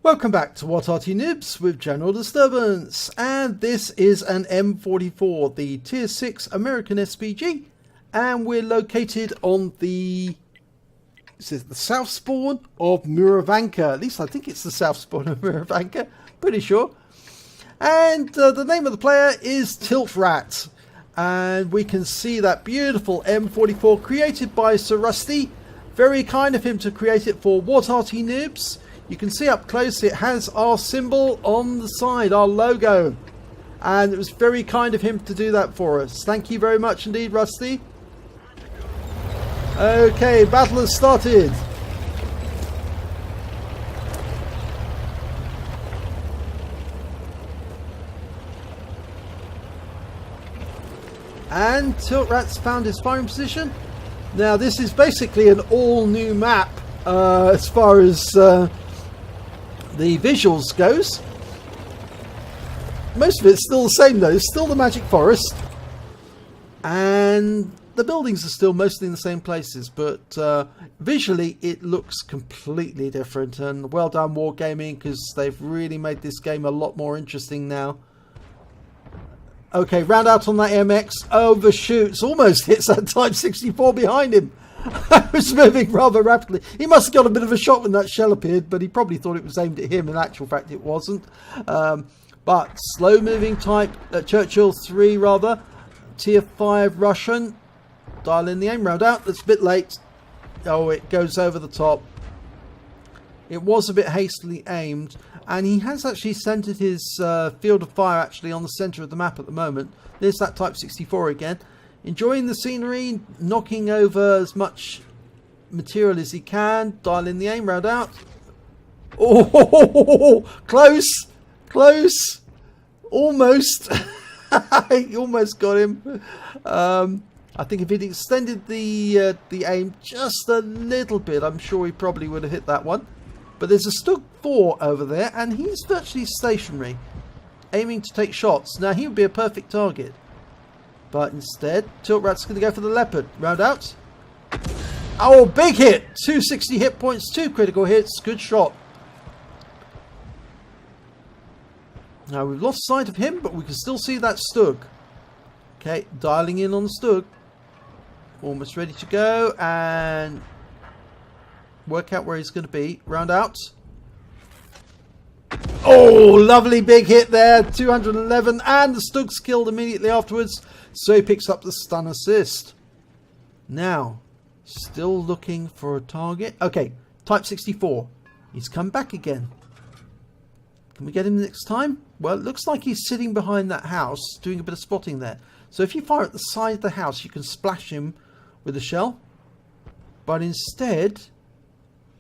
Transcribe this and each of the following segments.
Welcome back to What Arty Noobs with General Disturbance, and this is an M44, the Tier 6 American SPG, and we're located on the south spawn of Murovanka. At least I think it's the south spawn of Murovanka, pretty sure. And the name of the player is tiltratt, and we can see that beautiful M44 created by Sir Rusty. Very kind of him to create it for What Arty Noobs. You can see up close it has our symbol on the side, our logo. And it was very kind of him to do that for us. Thank you very much indeed, Rusty. Okay, battle has started. And tiltratt's found his firing position. Now this is basically an all new map as far as the visuals goes. Most of it's still the same though. It's still the Magic Forest, and the buildings are still mostly in the same places, but visually it looks completely different. And well done Wargaming, because they've really made this game a lot more interesting now. Okay, round out on that MX, overshoots, almost hits that Type 64 behind him. I was moving rather rapidly. He must have got a bit of a shot when that shell appeared, but he probably thought it was aimed at him. In actual fact, it wasn't. But slow moving type, Churchill 3 rather, Tier 5 Russian. Dial in the aim, round out. That's a bit late. Oh, it goes over the top. It was a bit hastily aimed, and he has actually centered his field of fire actually on the center of the map at the moment. There's that Type 64 again. Enjoying the scenery, knocking over as much material as he can. Dial in the aim, round out. Oh, close, close, almost. He almost got him. I think if he'd extended the aim just a little bit, I'm sure he probably would have hit that one. But there's a Stug 4 over there, and he's virtually stationary, aiming to take shots. Now he would be a perfect target. But instead, tiltratt's going to go for the Leopard. Round out. Oh, big hit! 260 hit points, 2 critical hits. Good shot. Now we've lost sight of him, but we can still see that Stug. Okay, dialing in on the Stug. Almost ready to go, and work out where he's going to be. Round out. Oh, lovely big hit there. 211, and the Stug's killed immediately afterwards. So he picks up the stun assist. Now, still looking for a target. Okay, Type 64. He's come back again. Can we get him next time? Well, it looks like he's sitting behind that house, doing a bit of spotting there. So if you fire at the side of the house, you can splash him with a shell. But instead,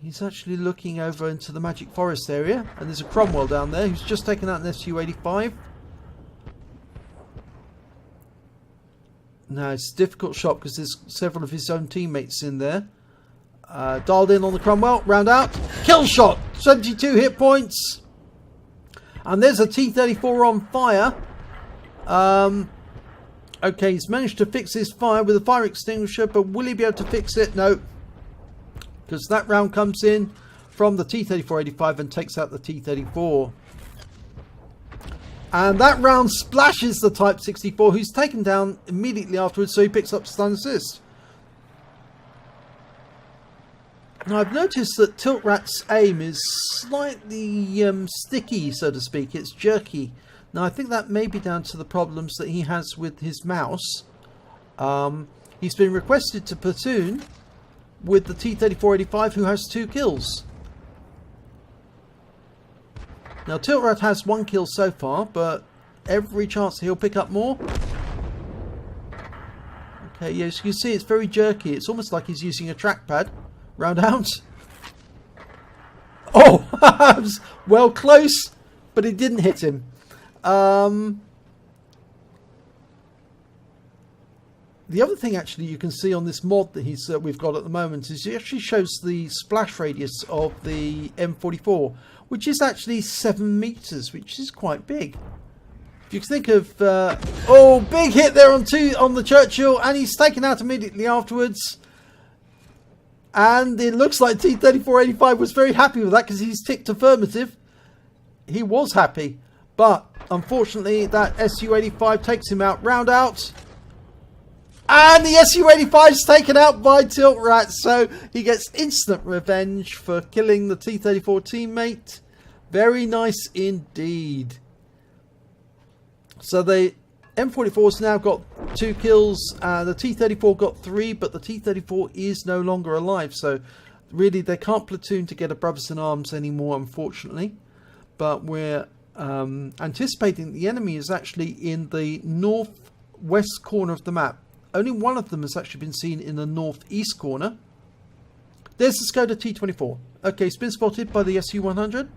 he's actually looking over into the Magic Forest area. And there's a Cromwell down there who's just taken out an SU-85. Now it's a difficult shot because there's several of his own teammates in there. Dialed in on the Cromwell, round out, kill shot, 72 hit points, and there's a T-34 on fire. Okay, he's managed to fix his fire with a fire extinguisher, but will he be able to fix it? No, because that round comes in from the T-34-85 and takes out the T-34. And that round splashes the Type 64, who's taken down immediately afterwards, so he picks up stun assist. Now I've noticed that tiltratt's aim is slightly sticky, so to speak. It's jerky. Now I think that may be down to the problems that he has with his mouse. He's been requested to platoon with the T-34-85, who has 2 kills. Now tiltratt has 1 kill so far, but every chance he'll pick up more. Okay, yeah, as you can see, it's very jerky. It's almost like he's using a trackpad. Round out. Oh, well, close, but it didn't hit him. The other thing actually you can see on this mod that we've got at the moment is it actually shows the splash radius of the M44, which is actually 7 meters, which is quite big. If you think of oh, big hit there on the Churchill, and he's taken out immediately afterwards. And it looks like T-34-85 was very happy with that because he's ticked affirmative. He was happy. But unfortunately, that Su-85 takes him out. Round out. And the Su-85 is taken out by tiltratt. So he gets instant revenge for killing the T-34 teammate. Very nice indeed. So the M44's now got 2 kills. The T-34 got 3, but the T-34 is no longer alive. So really, they can't platoon together brothers in arms anymore, unfortunately. But we're anticipating the enemy is actually in the northwest corner of the map. Only one of them has actually been seen in the northeast corner. There's the Skoda T24. Okay, it's been spotted by the Su-100.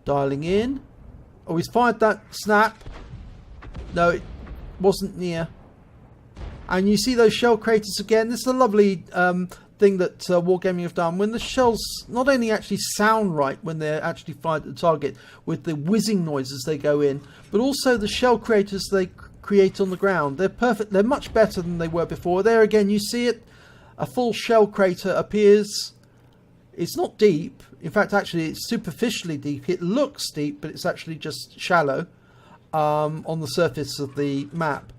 Dialing in. Oh, he's fired that snap. No, it wasn't near. And you see those shell craters again. This is a lovely thing that Wargaming have done. When the shells not only actually sound right when they're actually fired at the target with the whizzing noise as they go in, but also the shell craters they create on the ground. They're perfect. They're much better than they were before. There again, you see it. A full shell crater appears. It's not deep. In fact, actually, it's superficially deep. It looks deep, but it's actually just shallow on the surface of the map.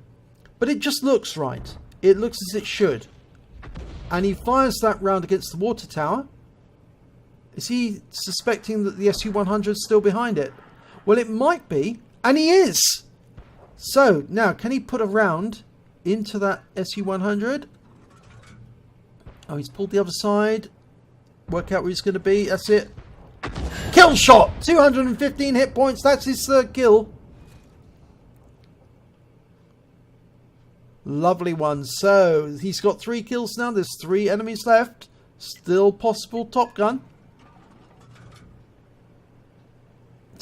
But it just looks right. It looks as it should. And he fires that round against the water tower. Is he suspecting that the Su-100 is still behind it? Well, it might be. And he is. So, now, can he put a round into that Su-100? Oh, he's pulled the other side. Work out where he's going to be. That's it. Kill shot! 215 hit points. That's his third kill. Lovely one. So, he's got 3 kills now. There's 3 enemies left. Still possible Top Gun.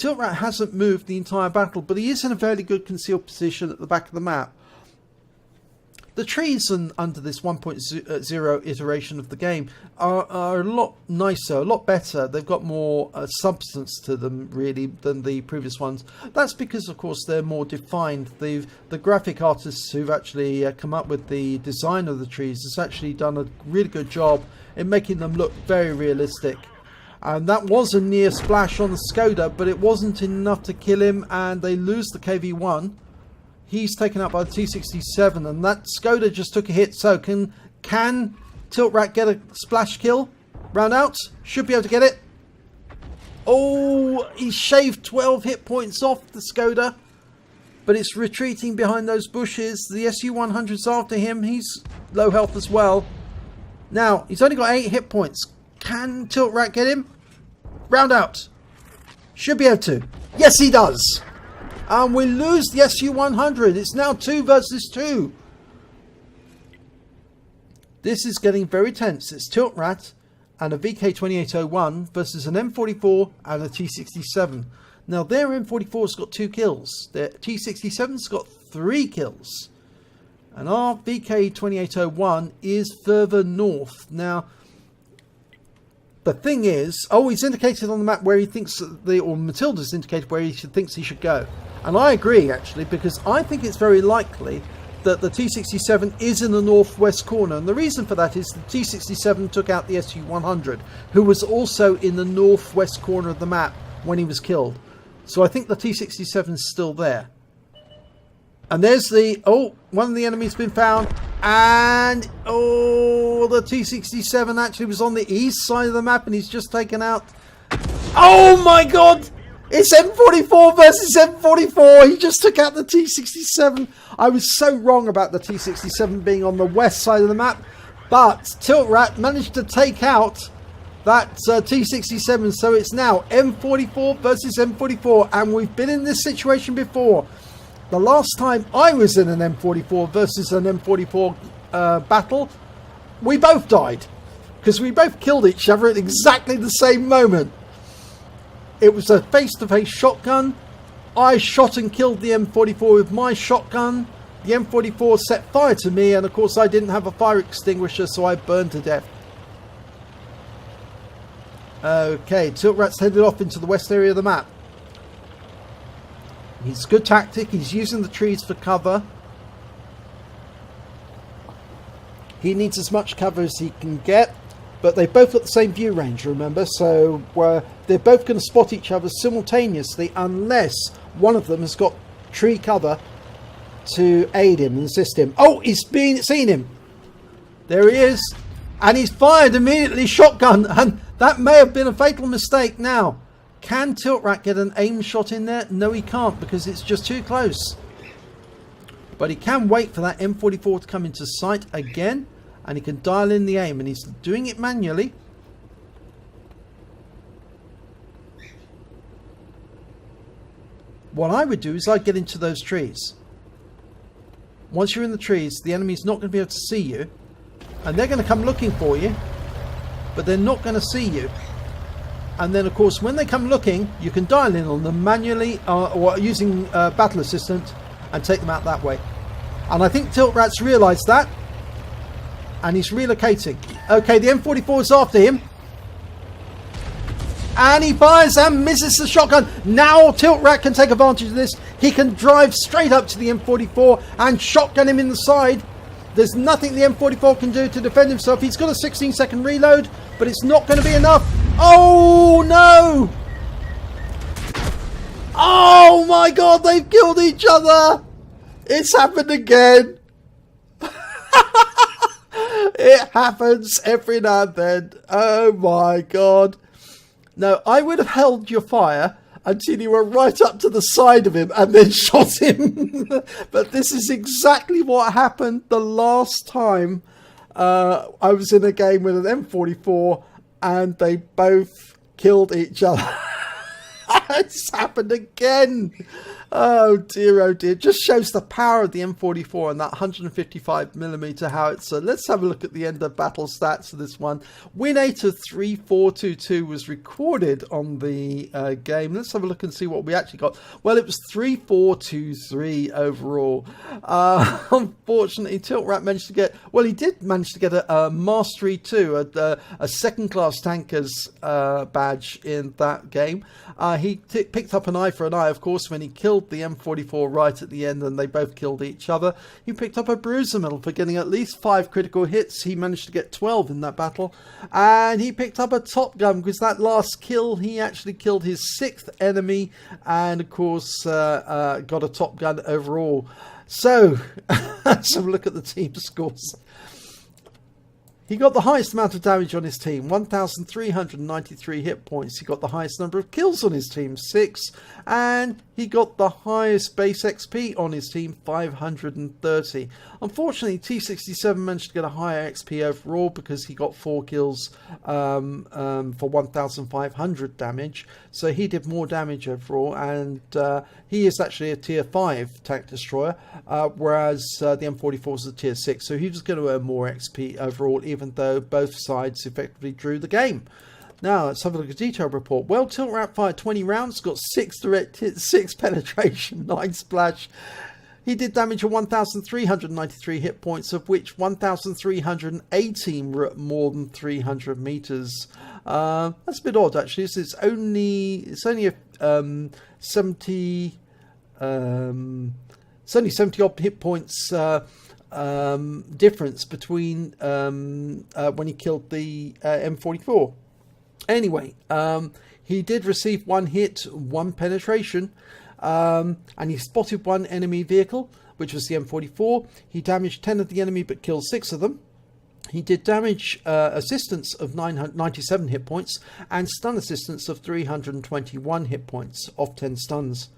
tiltratt hasn't moved the entire battle, but he is in a fairly good concealed position at the back of the map. The trees under this 1.0 iteration of the game are a lot nicer, a lot better. They've got more substance to them, really, than the previous ones. That's because, of course, they're more defined. The graphic artists who've actually come up with the design of the trees has actually done a really good job in making them look very realistic. And that was a near splash on the Skoda, but it wasn't enough to kill him, and they lose the KV-1. He's taken out by the T-67, and that Skoda just took a hit. So can tiltratt get a splash kill? Round out. Should be able to get it. Oh, he shaved 12 hit points off the Skoda, but it's retreating behind those bushes. The Su-100's after him. He's low health as well. Now, he's only got 8 hit points. Can tiltratt get him? Round out. Should be able to. Yes, he does. And we lose the Su-100. It's now 2 versus 2. This is getting very tense. It's tiltratt and a VK2801 versus an M44 and a T-67. Now, their M44's got 2 kills. Their T-67's got 3 kills. And our VK2801 is further north. Now, the thing is, oh, he's indicated on the map where he thinks, or Matilda's indicated where he thinks he should go. And I agree, actually, because I think it's very likely that the T-67 is in the northwest corner. And the reason for that is the T-67 took out the Su-100, who was also in the northwest corner of the map when he was killed. So I think the T-67 is still there. And there's the, oh, one of the enemies been found. And, oh, the T-67 actually was on the east side of the map, and he's just taken out. Oh my God! It's M44 versus M44. He just took out the T-67. I was so wrong about the T-67 being on the west side of the map. But tiltratt managed to take out that T-67. So it's now M44 versus M44. And we've been in this situation before. The last time I was in an M44 versus an M44 battle, we both died. Because we both killed each other at exactly the same moment. It was a face-to-face shotgun. I shot and killed the M44 with my shotgun. The M44 set fire to me, and of course I didn't have a fire extinguisher, so I burned to death. Okay, tiltratt's headed off into the west area of the map. He's good tactic. He's using the trees for cover. He needs as much cover as he can get. but they've both got the same view range, remember, so they're both going to spot each other simultaneously unless one of them has got tree cover to aid him and assist him. Oh, he's seen him. There he is, and he's fired immediately, shotgun, and that may have been a fatal mistake. Now, can tiltratt get an aim shot in there? No, he can't, because it's just too close. But he can wait for that M44 to come into sight again, and he can dial in the aim, and he's doing it manually. What I would do is I'd get into those trees. Once you're in the trees, the enemy's not going to be able to see you, and they're going to come looking for you, but they're not going to see you. And then, of course, when they come looking, you can dial in on them manually or using Battle Assistant and take them out that way. And I think tiltratt's realised that, and he's relocating. Okay, the M44 is after him, and he fires and misses the shotgun. Now tiltratt can take advantage of this. He can drive straight up to the M44 and shotgun him in the side. There's nothing the M44 can do to defend himself. He's got a 16-second reload, but it's not going to be enough. Oh no! Oh my god, they've killed each other! It's happened again. It happens every now and then. Oh my god. No, I would have held your fire until you were right up to the side of him and then shot him. But this is exactly what happened the last time I was in a game with an M44 and they both killed each other. It's happened again. Oh dear, just shows the power of the M44 and that 155mm howitzer. Let's have a look at the end of battle stats of this one. Win 8 of 3422 was recorded on the game. Let's have a look and see what we actually got. Well, it was 3423 overall. Unfortunately, tiltratt managed to get, well, he did manage to get a Mastery 2, a second class tankers badge in that game. He picked up an eye for an eye, of course, when he killed the M44 right at the end, and they both killed each other. He picked up a bruiser medal for getting at least 5 critical hits. He managed to get 12 in that battle, and he picked up a top gun because that last kill he actually killed his 6th enemy, and of course got a top gun overall. So let's have a look at the team scores. He got the highest amount of damage on his team, 1,393 hit points. He got the highest number of kills on his team, 6. And he got the highest base XP on his team, 530. Unfortunately, T67 managed to get a higher XP overall because he got 4 kills for 1,500 damage. So he did more damage overall, and he is actually a tier 5 tank destroyer, whereas the M44 is a tier 6. So he was going to earn more XP overall, even though both sides effectively drew the game. Now, let's have a look at the detailed report. Well, tiltratt fired 20 rounds, got 6 direct hits, 6 penetration, 9 splash. He did damage of 1,393 hit points, of which 1,318 were at more than 300 meters. That's a bit odd, actually. It's only a 70 odd hit points difference between when he killed the M44. Anyway, he did receive 1 hit, 1 penetration, and he spotted 1 enemy vehicle, which was the M44. He damaged 10 of the enemy but killed 6 of them. He did damage assistance of 97 hit points and stun assistance of 321 hit points off 10 stuns.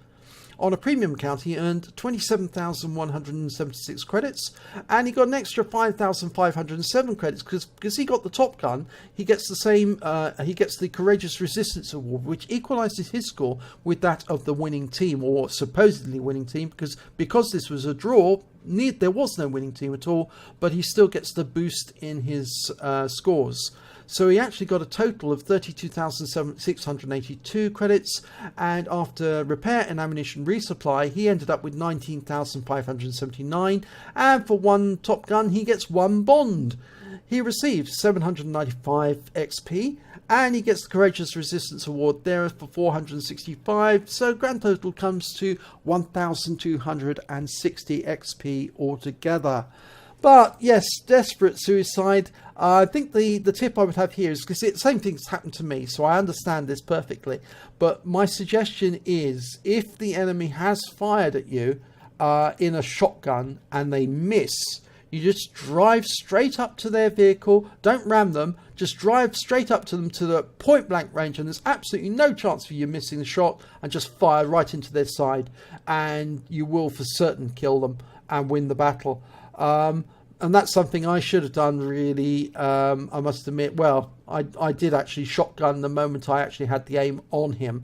On a premium account, he earned 27,176 credits, and he got an extra 5,507 credits because he got the top gun. He gets the same. He gets the Courageous Resistance Award, which equalises his score with that of the winning team, or supposedly winning team, because this was a draw. There was no winning team at all, but he still gets the boost in his scores. So he actually got a total of 32,682 credits, and after repair and ammunition resupply, he ended up with 19,579, and for 1 top gun, he gets 1 bond. He receives 795 XP, and he gets the Courageous Resistance Award there for 465, so grand total comes to 1,260 XP altogether. But yes, desperate suicide. I think the tip I would have here is, because the same thing's happened to me, so I understand this perfectly. But my suggestion is, if the enemy has fired at you in a shotgun and they miss, you just drive straight up to their vehicle. Don't ram them. Just drive straight up to them to the point blank range, and there's absolutely no chance for you missing the shot, and just fire right into their side, and you will for certain kill them and win the battle. And that's something I should have done, really. I must admit, well, I did actually shotgun the moment I actually had the aim on him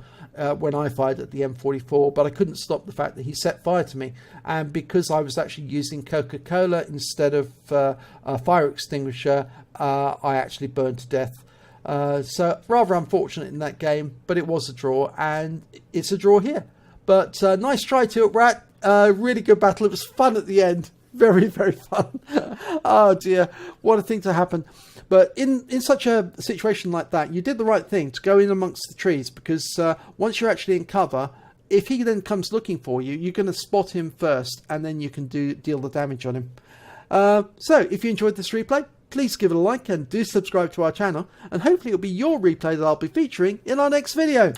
when I fired at the M44, but I couldn't stop the fact that he set fire to me. And because I was actually using Coca-Cola instead of a fire extinguisher, I actually burned to death. So rather unfortunate in that game, but it was a draw, and it's a draw here. But nice try, tiltratt. Really good battle. It was fun at the end. Very, very fun. Oh dear, what a thing to happen. But in such a situation like that, you did the right thing to go in amongst the trees, because once you're actually in cover, if he then comes looking for you, you're going to spot him first, and then you can deal the damage on him. So if you enjoyed this replay, please give it a like and do subscribe to our channel, and hopefully it'll be your replay that I'll be featuring in our next video.